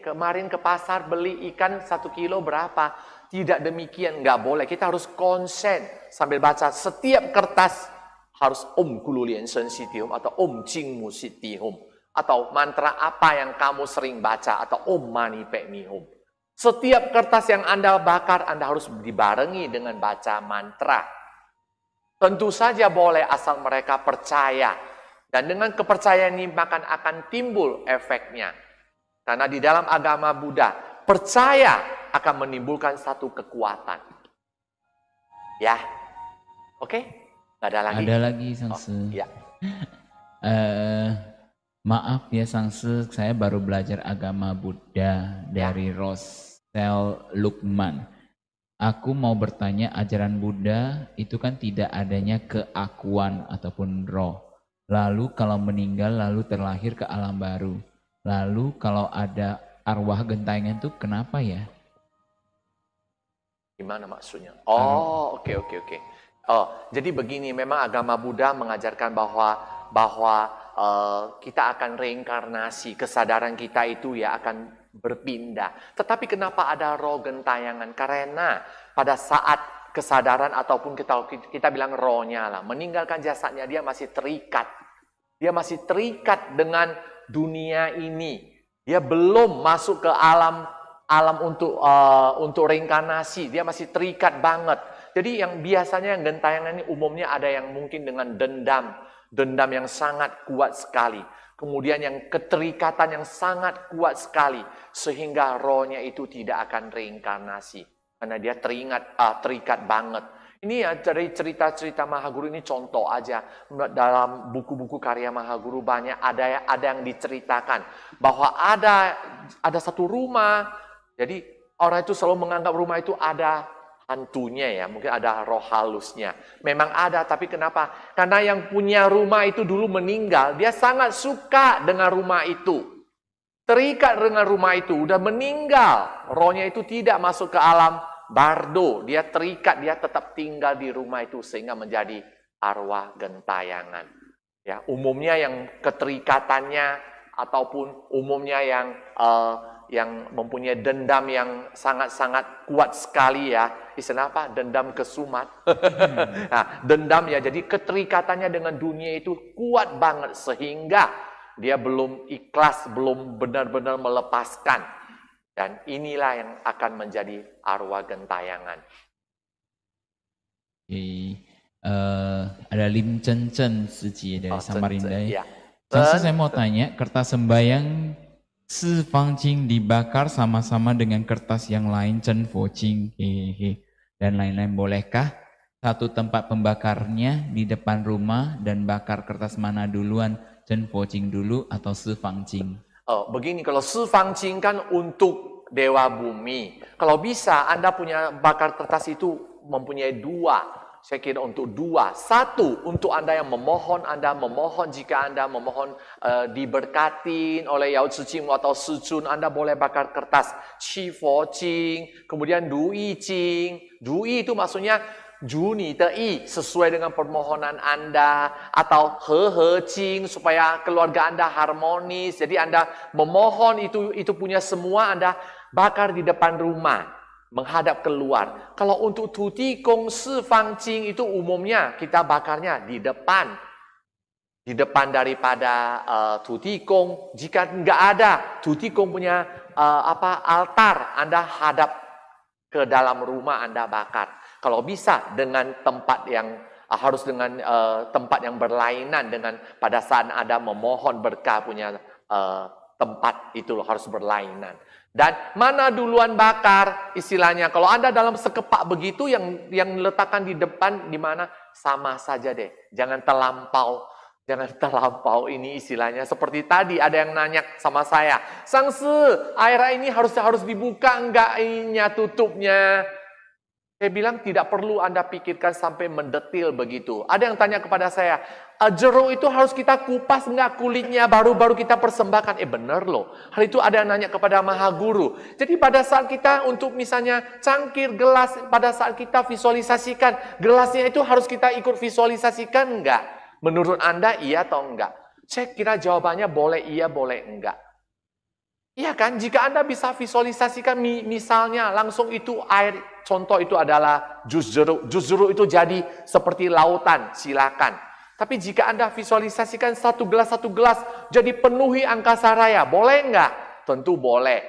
Kemarin ke pasar beli ikan 1 kilo berapa? Tidak demikian, nggak boleh. Kita harus konsen sambil baca setiap kertas harus Om Gulu Lian Shen Sitihum atau Om Jing Mu Sitihum atau mantra apa yang kamu sering baca atau Om Mani Padme Hum. Setiap kertas yang Anda bakar, Anda harus dibarengi dengan baca mantra. Tentu saja boleh asal mereka percaya. Dan dengan kepercayaan ini akan timbul efeknya. Karena di dalam agama Buddha, percaya akan menimbulkan satu kekuatan. Ya, oke? Nggak ada lagi? Ada lagi, Sangse. Ya. Maaf ya Sangse, saya baru belajar agama Buddha dari Rosel Lukman. Aku mau bertanya, ajaran Buddha itu kan tidak adanya keakuan ataupun roh. Lalu kalau meninggal lalu terlahir ke alam baru. Lalu kalau ada arwah gentayangan itu kenapa ya? Gimana maksudnya? Oh, oke. Oh, jadi begini, memang agama Buddha mengajarkan bahwa kita akan reinkarnasi, kesadaran kita itu ya akan berpindah. Tetapi kenapa ada roh gentayangan? Karena pada saat kesadaran ataupun kita bilang rohnya lah, meninggalkan jasadnya, dia masih terikat. Dia masih terikat dengan dunia ini. Dia belum masuk ke alam untuk reinkarnasi. Dia masih terikat banget. Jadi yang biasanya yang gentayangan ini umumnya ada yang mungkin dengan dendam yang sangat kuat sekali. Kemudian yang keterikatan yang sangat kuat sekali. Sehingga rohnya itu tidak akan reinkarnasi. Karena dia terikat banget. Ini ya dari cerita-cerita Mahaguru ini contoh aja. Dalam buku-buku karya Mahaguru banyak ada yang diceritakan. Bahwa ada satu rumah. Jadi orang itu selalu menganggap rumah itu ada hantunya ya, mungkin ada roh halusnya. Memang ada, tapi kenapa? Karena yang punya rumah itu dulu meninggal, dia sangat suka dengan rumah itu. Terikat dengan rumah itu, udah meninggal. Rohnya itu tidak masuk ke alam bardo, dia terikat, dia tetap tinggal di rumah itu sehingga menjadi arwah gentayangan. Ya, umumnya yang keterikatannya ataupun umumnya yang mempunyai dendam yang sangat-sangat kuat sekali ya. Istilah apa? Dendam kesumat. Nah, dendam ya, jadi keterikatannya dengan dunia itu kuat banget sehingga dia belum ikhlas, belum benar-benar melepaskan. Dan inilah yang akan menjadi arwah gentayangan. Ada Lim Chen Chen Siji dari Samarinda. Ya. Saya mau tanya, kertas sembayang Si Fang Jing dibakar sama-sama dengan kertas yang lain, Chen Fo Jing, dan lain-lain. Bolehkah satu tempat pembakarnya di depan rumah dan bakar kertas mana duluan, Chen Fo Jing dulu atau Si Fang Jing? Begini, kalau Si Fang Jing kan untuk Dewa Bumi. Kalau bisa Anda punya bakar kertas itu mempunyai dua. Saya kira untuk dua. Satu, untuk Anda yang memohon, jika Anda memohon diberkatin oleh Yao Tzu Jing atau Si Chun, Anda boleh bakar kertas Qi Fo Jing, kemudian Du Yi Jing. Du Yi itu maksudnya Juni Tei, sesuai dengan permohonan Anda, atau He He Jing, supaya keluarga Anda harmonis. Jadi Anda memohon itu punya semua, Anda bakar di depan rumah, menghadap keluar. Kalau untuk Tu Ti Gong Si Fang Jing itu umumnya kita bakarnya di depan daripada Tu Ti Gong. Jika nggak ada Tu Ti Gong punya altar, Anda hadap ke dalam rumah, Anda bakar. Kalau bisa dengan tempat yang harus dengan tempat yang berlainan dengan pada saat Anda memohon berkah punya tempat itu harus berlainan. Dan mana duluan bakar istilahnya. Kalau Anda dalam sekepak begitu yang letakkan di depan di mana sama saja deh. Jangan terlampau ini istilahnya. Seperti tadi ada yang nanya sama saya, Sangse, air ini harus dibuka enggak ininya tutupnya? Saya bilang tidak perlu Anda pikirkan sampai mendetil begitu. Ada yang tanya kepada saya, jeruk itu harus kita kupas enggak kulitnya baru kita persembahkan? Benar loh. Hal itu ada yang nanya kepada Mahaguru. Jadi pada saat kita untuk misalnya cangkir, gelas, pada saat kita visualisasikan, gelasnya itu harus kita ikut visualisasikan enggak? Menurut Anda iya atau enggak? Saya kira jawabannya boleh iya, boleh enggak. Iya kan, jika Anda bisa visualisasikan misalnya langsung itu air, contoh itu adalah jus jeruk. Jus jeruk itu jadi seperti lautan, silakan. Tapi jika Anda visualisasikan satu gelas jadi penuhi angkasa raya, boleh enggak? Tentu boleh.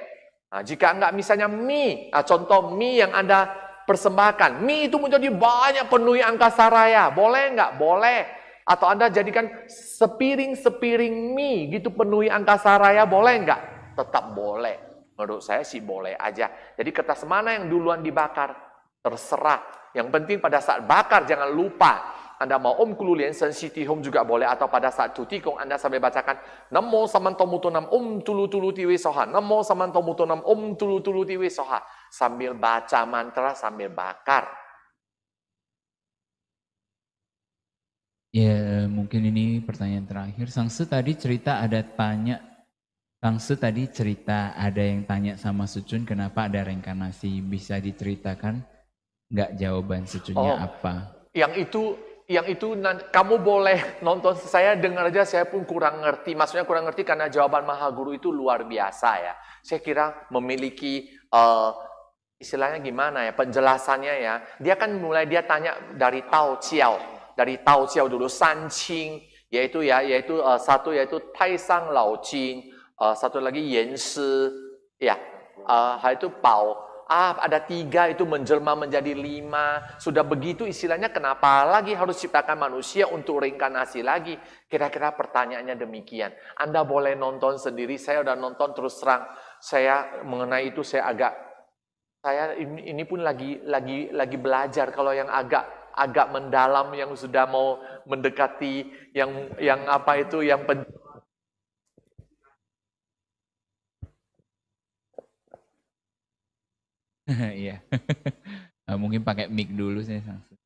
Nah, jika enggak misalnya mie, contoh mie yang Anda persembahkan, mie itu menjadi banyak penuhi angkasa raya, boleh enggak? Boleh. Atau Anda jadikan sepiring mie gitu penuhi angkasa raya, boleh enggak? Tetap boleh. Menurut saya sih boleh aja. Jadi kertas mana yang duluan dibakar? Terserah. Yang penting pada saat bakar jangan lupa Anda mau Om Kulu Lian Sen Siti Hom juga boleh, atau pada saat Tuti Kong Anda sambil bacakan Namo Samantomutonam Om Tulu Tulu Tiwi Soha, Namo Samantomutonam Om Tulu Tulu Tiwi Soha, sambil baca mantra sambil bakar. Ya, mungkin ini pertanyaan terakhir. Sangsu tadi cerita ada yang tanya sama Sucun kenapa ada reinkarnasi. Bisa diceritakan nggak jawaban Sucunnya apa? Yang itu kamu boleh nonton, saya dengar aja, saya pun kurang ngerti. Maksudnya kurang ngerti karena jawaban Maha Guru itu luar biasa ya. Saya kira memiliki istilahnya gimana ya, penjelasannya ya. Dia tanya dari Tao Chiao. Dari Tao Chiao dulu, San Qing, yaitu satu yaitu Tai Sang Lao Jin, satu lagi Yan Shi, ya, itu Pao. Ada 3 itu menjelma menjadi 5. Sudah begitu istilahnya, kenapa lagi harus ciptakan manusia untuk reinkarnasi lagi? Kira-kira pertanyaannya demikian. Anda boleh nonton sendiri. Saya udah nonton, terus terang saya mengenai itu saya ini pun lagi belajar. Kalau yang agak mendalam, yang sudah mau mendekati yang apa itu yang Iya. Mungkin pakai mic dulu saya langsung.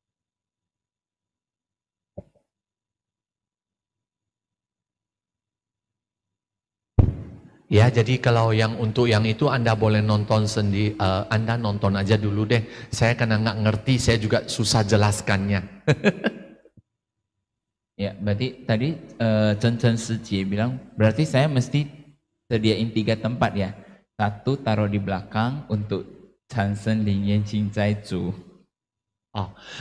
Ya, jadi kalau untuk yang itu Anda boleh nonton sendiri, Anda nonton aja dulu deh. Saya karena nggak ngerti, saya juga susah jelaskannya. Ya, berarti tadi Chen Chen Sijie bilang, berarti saya mesti sediain 3 tempat ya. 1 taruh di belakang untuk Chansen Ling Yan Qing Zai Zu.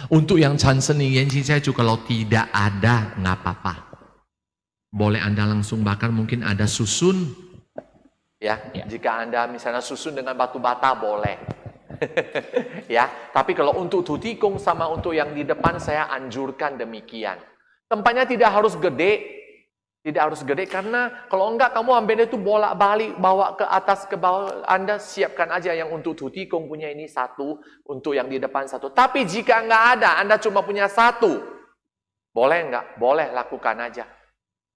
Untuk yang Chansen Ling Yan Qing Zai Zu kalau tidak ada nggak apa-apa. Boleh Anda langsung bakar, mungkin ada susun. Ya, jika Anda misalnya susun dengan batu bata boleh. Ya, tapi kalau untuk tutikung sama untuk yang di depan saya anjurkan demikian. Tempatnya tidak harus gede. Tidak harus gede, karena kalau enggak kamu ambil itu bolak-balik, bawa ke atas ke bawah. Anda siapkan aja yang untuk tutikung punya ini 1, untuk yang di depan 1. Tapi jika enggak ada, Anda cuma punya 1. Boleh enggak? Boleh, lakukan aja.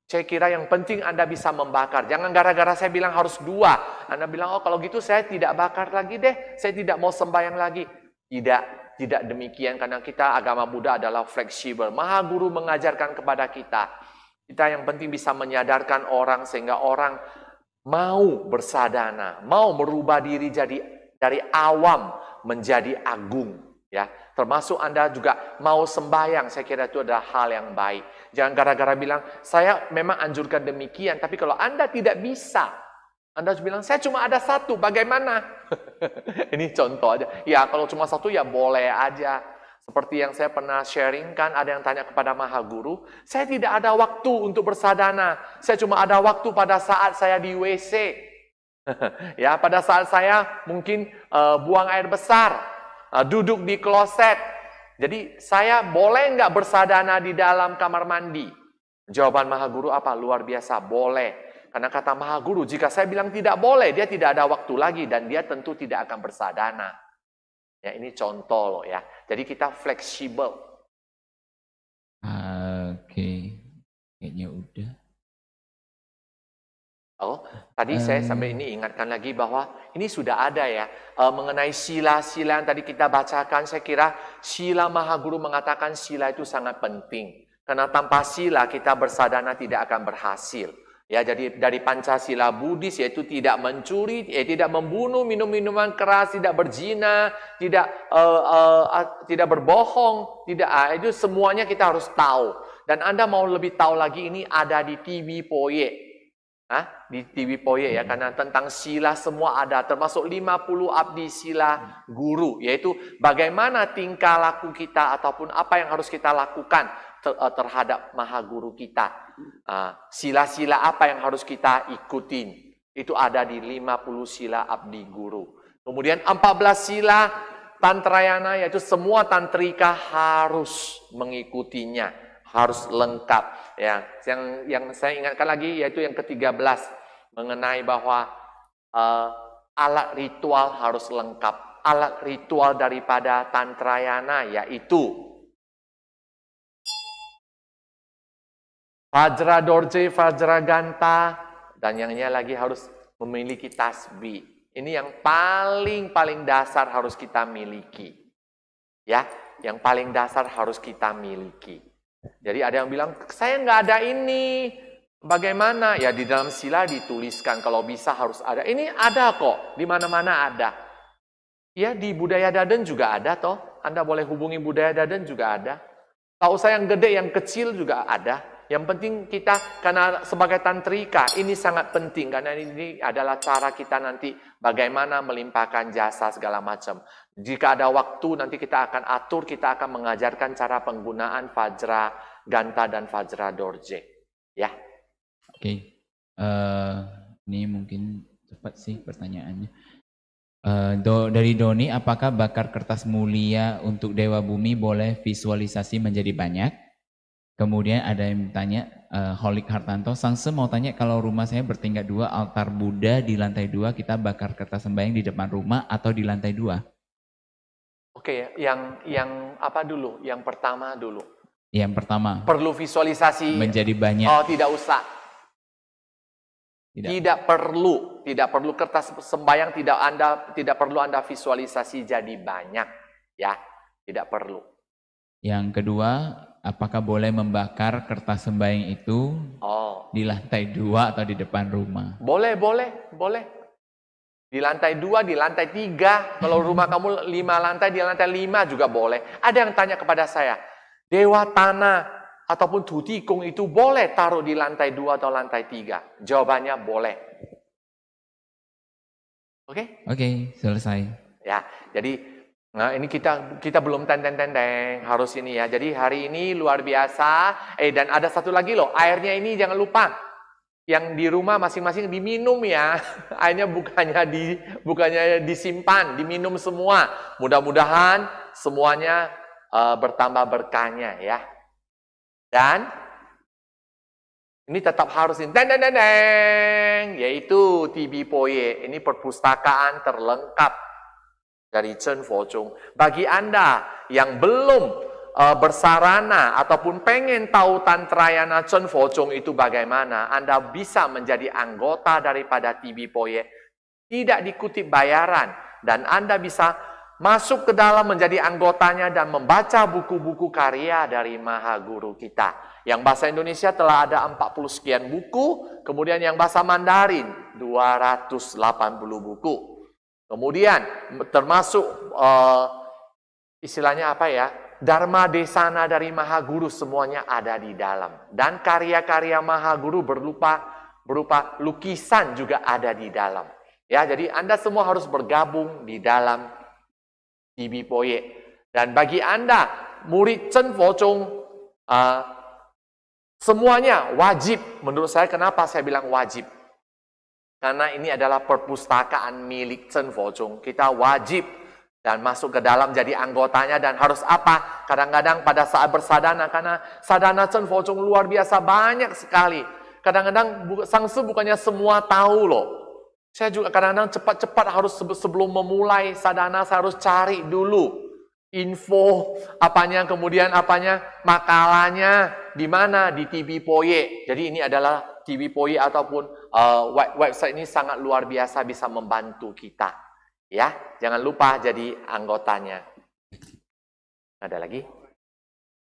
Saya kira yang penting Anda bisa membakar. Jangan gara-gara saya bilang harus 2. Anda bilang, oh kalau gitu saya tidak bakar lagi deh. Saya tidak mau sembahyang lagi. Tidak demikian. Karena kita agama Buddha adalah fleksibel. Maha Guru mengajarkan kepada kita. Kita yang penting bisa menyadarkan orang sehingga orang mau bersadana. Mau merubah diri dari awam menjadi agung. Ya, termasuk Anda juga mau sembahyang, saya kira itu adalah hal yang baik. Jangan gara-gara bilang, saya memang anjurkan demikian, tapi kalau Anda tidak bisa, Anda bilang, saya cuma ada 1, bagaimana? Ini contoh aja. Ya, kalau cuma 1 ya boleh aja. Seperti yang saya pernah sharingkan, ada yang tanya kepada Maha Guru, saya tidak ada waktu untuk bersadana. Saya cuma ada waktu pada saat saya di WC. Ya, pada saat saya mungkin buang air besar. Duduk di kloset. Jadi saya boleh nggak bersadana di dalam kamar mandi? Jawaban Maha Guru apa? Luar biasa, boleh. Karena kata Maha Guru, jika saya bilang tidak boleh, dia tidak ada waktu lagi dan dia tentu tidak akan bersadana. Ya, ini contoh loh ya. Jadi kita fleksibel. Oke. Kayaknya udah. Oh, tadi saya sampai ini ingatkan lagi bahwa ini sudah ada ya, mengenai sila-sila yang tadi kita bacakan. Saya kira sila Maha Guru mengatakan sila itu sangat penting. Karena tanpa sila kita bersadana tidak akan berhasil. Ya, jadi dari Pancasila Buddhis yaitu tidak mencuri, tidak membunuh, minum minuman keras, tidak berzina, tidak berbohong, itu semuanya kita harus tahu. Dan Anda mau lebih tahu lagi, ini ada di TV Poye. Di TV Poye ya, karena tentang sila semua ada, termasuk 50 abdi sila guru, yaitu bagaimana tingkah laku kita ataupun apa yang harus kita lakukan terhadap Maha Guru kita. Sila-sila apa yang harus kita ikutin, itu ada di 50 sila abdi guru. Kemudian 14 sila Tantrayana, yaitu semua tantrika harus mengikutinya, harus lengkap ya. Yang saya ingatkan lagi yaitu yang ke-13 mengenai bahwa alat ritual harus lengkap. Alat ritual daripada Tantrayana yaitu Vajra Dorje, Vajra Ganta, dan yangnya lagi harus memiliki tasbih. Ini yang paling dasar harus kita miliki. Ya, yang paling dasar harus kita miliki. Jadi ada yang bilang, saya nggak ada ini. Bagaimana? Ya di dalam sila dituliskan kalau bisa harus ada. Ini ada kok, di mana-mana ada. Ya di budaya Daden juga ada toh. Anda boleh hubungi budaya Daden juga ada. Tahu saya yang gede, yang kecil juga ada. Yang penting kita, karena sebagai tantrika, ini sangat penting. Karena ini adalah cara kita nanti bagaimana melimpahkan jasa segala macam. Jika ada waktu, nanti kita akan atur, kita akan mengajarkan cara penggunaan Vajra Ganta dan Vajra Dorje. Ya. Oke. Ini mungkin cepat sih pertanyaannya. Dari Doni, apakah bakar kertas mulia untuk Dewa Bumi boleh visualisasi menjadi banyak? Kemudian ada yang tanya, Holik Hartanto, Sangse mau tanya kalau rumah saya bertingkat 2, altar Buddha di lantai 2, kita bakar kertas sembahyang di depan rumah atau di lantai 2? Oke, yang apa dulu? Yang pertama dulu. Yang pertama. Perlu visualisasi. Menjadi banyak. Oh, tidak usah. Tidak perlu kertas sembahyang, tidak perlu Anda visualisasi jadi banyak, ya, tidak perlu. Yang kedua, apakah boleh membakar kertas sembahyang itu di lantai 2 atau di depan rumah? Boleh. Di lantai 2, di lantai 3, kalau rumah kamu 5 lantai, di lantai 5 juga boleh. Ada yang tanya kepada saya, Dewa Tanah ataupun Tutikung itu boleh taruh di lantai 2 atau lantai 3? Jawabannya boleh. Oke? Oke, selesai. Ya, jadi nah ini kita belum tenteng-tenteng, harus ini ya. Jadi hari ini luar biasa. Dan ada satu lagi loh, airnya ini jangan lupa. Yang di rumah masing-masing diminum ya. Airnya bukannya disimpan, diminum semua. Mudah-mudahan semuanya bertambah berkahnya ya. Dan ini tetap harus yaitu TB Poye. Ini perpustakaan terlengkap dari Chen Fozhong. Bagi Anda yang belum bersarana ataupun pengen tahu Tantrayana Chen Fozhong itu bagaimana, Anda bisa menjadi anggota daripada TB Poye. Tidak dikutip bayaran dan Anda bisa masuk ke dalam menjadi anggotanya dan membaca buku-buku karya dari Mahaguru kita. Yang bahasa Indonesia telah ada 40 sekian buku, kemudian yang bahasa Mandarin 280 buku. Kemudian termasuk istilahnya apa ya? Dharma Desana dari Mahaguru semuanya ada di dalam. Dan karya-karya Mahaguru berupa lukisan juga ada di dalam. Ya, jadi Anda semua harus bergabung di dalam TB Poye. Dan bagi Anda, murid Chen Fozhong, semuanya wajib. Menurut saya, kenapa saya bilang wajib? Karena ini adalah perpustakaan milik Chen Fozhong. Kita wajib dan masuk ke dalam jadi anggotanya dan harus apa? Kadang-kadang pada saat bersadana, karena sadana Chen Fozhong luar biasa banyak sekali. Kadang-kadang Sangsu bukannya semua tahu loh. Saya juga kadang-kadang cepat-cepat harus sebelum memulai sadana, saya harus cari dulu info apanya, kemudian apanya, makalahnya di mana, di TB Poye. Jadi ini adalah TB Poye ataupun website ini sangat luar biasa, bisa membantu kita. Ya, jangan lupa jadi anggotanya. Ada lagi?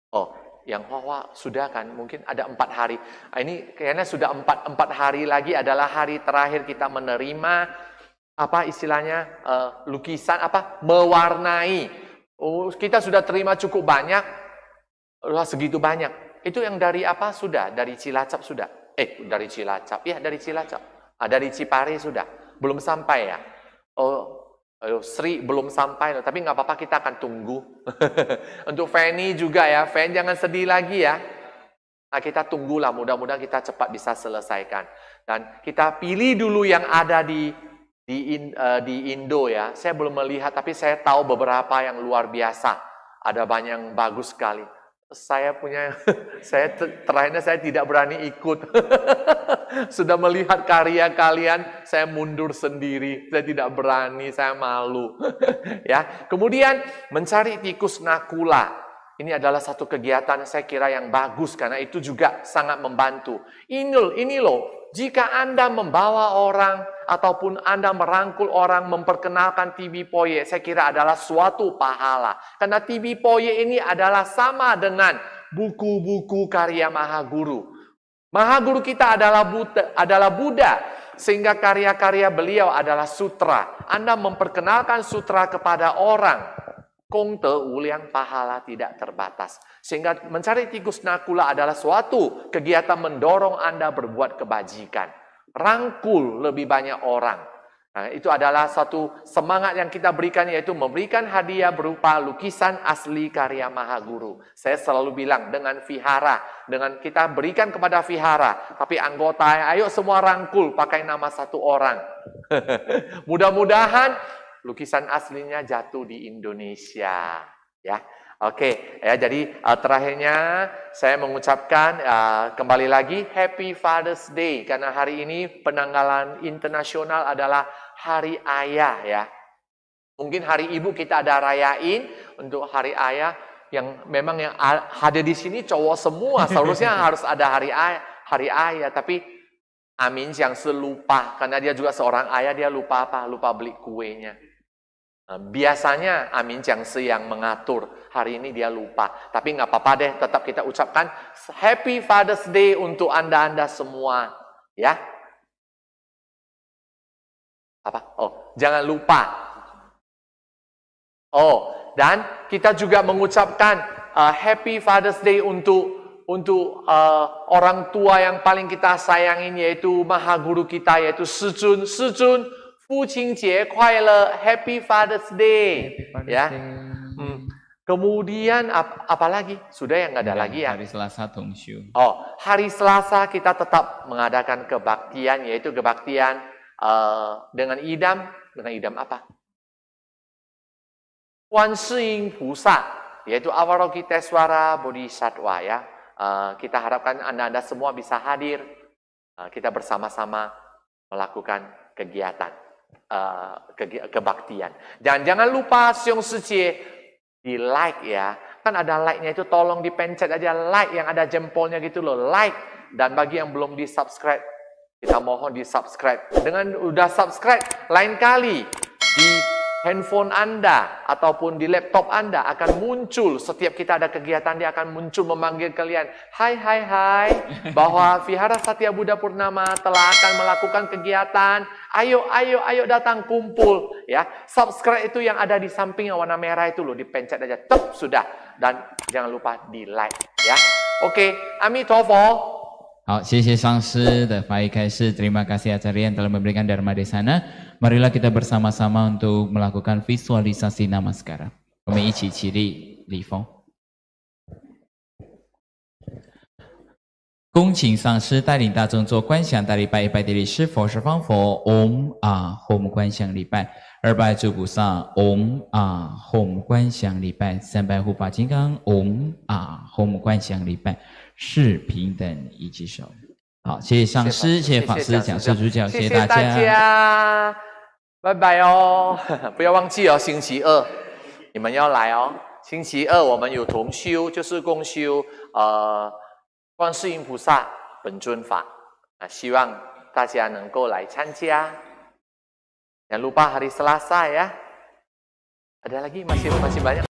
Oh, yang Hwa sudah kan, mungkin ada 4 hari. Ini kayaknya sudah 4 hari lagi adalah hari terakhir kita menerima apa istilahnya lukisan apa mewarnai. Kita sudah terima cukup banyak, segitu banyak. Itu yang dari apa sudah? Dari Cilacap sudah. Dari Cilacap. Ya, dari Cilacap. Dari Cipari sudah. Belum sampai ya. Sri belum sampai, tapi nggak apa-apa, kita akan tunggu. Untuk Fanny juga ya, Fanny jangan sedih lagi ya. Nah, kita tunggulah, mudah-mudahan kita cepat bisa selesaikan. Dan kita pilih dulu yang ada di Indo ya. Saya belum melihat, tapi saya tahu beberapa yang luar biasa. Ada banyak yang bagus sekali. Terakhirnya saya tidak berani ikut. Sudah melihat karya kalian, saya mundur sendiri. Saya tidak berani, saya malu. Ya. Kemudian mencari tikus nakula. Ini adalah satu kegiatan saya kira yang bagus karena itu juga sangat membantu. Ini loh, jika Anda membawa orang ataupun Anda merangkul orang memperkenalkan TV Poye, saya kira adalah suatu pahala. Karena TV Poye ini adalah sama dengan buku-buku karya Mahaguru. Mahaguru kita adalah Buddha, sehingga karya-karya beliau adalah sutra. Anda memperkenalkan sutra kepada orang, Kongte uliang pahala tidak terbatas. Sehingga mencari tikus nakula adalah suatu kegiatan mendorong Anda berbuat kebajikan. Rangkul lebih banyak orang. Nah, itu adalah satu semangat yang kita berikan, yaitu memberikan hadiah berupa lukisan asli karya Mahaguru. Saya selalu bilang dengan vihara, dengan kita berikan kepada vihara, tapi anggota, ayo semua rangkul pakai nama satu orang. Mudah-mudahan lukisan aslinya jatuh di Indonesia, ya. Oke, ya, jadi terakhirnya saya mengucapkan kembali lagi Happy Father's Day karena hari ini penanggalan internasional adalah Hari Ayah, ya. Mungkin Hari Ibu kita ada rayain, untuk Hari Ayah yang memang yang hadir di sini cowok semua, seharusnya harus ada Hari Ayah, tapi Amin yang lupa karena dia juga seorang ayah, dia lupa apa? Lupa beli kuenya. Biasanya Amin Jiangsi yang mengatur, hari ini dia lupa. Tapi nggak apa-apa deh, tetap kita ucapkan Happy Father's Day untuk Anda-Anda semua, ya. Apa? Oh, jangan lupa. Oh, dan kita juga mengucapkan Happy Father's Day untuk orang tua yang paling kita sayangin, yaitu Mahaguru kita, yaitu Sijun. Fu Qing Jie Kuai Le, Happy Father's Day, ya. Kemudian apa lagi? Sudah yang nggak ada lagi ya. Hari Selasa Tongshu. Oh, hari Selasa kita tetap mengadakan kebaktian, yaitu kebaktian dengan idam apa? Wan Shiying Pusa, yaitu Avalokitesvara Bodhisattva, ya. Kita harapkan Anda semua bisa hadir. Kita bersama-sama melakukan kegiatan kebaktian. Dan jangan lupa Siong Sijie di like, ya. Kan ada like-nya itu, tolong dipencet aja like yang ada jempolnya gitu loh, like. Dan bagi yang belum di-subscribe, kita mohon di-subscribe. Dengan udah subscribe, lain kali di handphone Anda ataupun di laptop Anda akan muncul, setiap kita ada kegiatan dia akan muncul memanggil kalian, hai bahwa Vihara Satya Buddha Purnama telah akan melakukan kegiatan, ayo datang kumpul, ya. Subscribe itu yang ada di samping yang warna merah itu loh, dipencet aja, tep, sudah. Dan jangan lupa di like, ya. Oke, Amitofo. 好，谢谢上师的法语开示。Terima kasih Acarya yang telah memberikan Dharma Desana. Marilah kita bersama-sama untuk melakukan visualisasi namaskara. 我们一起起立礼风。恭请上师带领大众做观想大礼拜100地礼师佛十方佛 Om Hom 观想礼拜200诸菩萨 Om Hom 观想礼拜300护法金刚 Om Hom 观想礼拜是平等一起手。好，谢谢上师，谢谢法师讲授主教，谢谢大家，拜拜哦！不要忘记哦，星期二你们要来哦。星期二我们有同修，就是共修观世音菩萨本尊法希望大家能够来参加。Jangan lupa hari Selasa, ya. Ada lagi masih banyak.